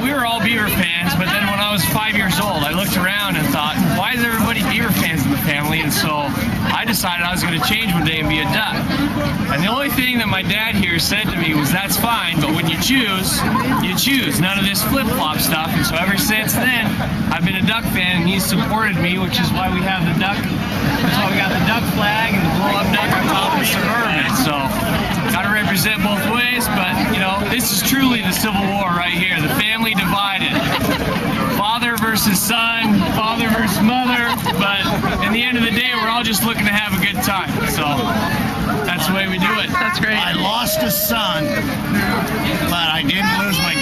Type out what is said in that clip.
we were all Beaver fans, but then when I was 5 years old, I looked around and thought, why is everybody Beaver fans in the family? And so I decided I was going to change one day and be a Duck. And the only thing that my dad here said to me was, that's fine, but when you choose, you choose. None of this flip-flop stuff. And so ever since then, I've been a Duck fan, and he's supported me, which is why we have the Duck. That's why we got the Duck flag and the blow-up Duck on top of the Suburban. So, got to represent both ways, but, you know, this is truly the Civil War right here. The family divided. Father versus son, father versus mother, but in the end of the day, we're all just looking to have a good time. So, that's the way we do it. That's great. I lost a son, but I didn't lose my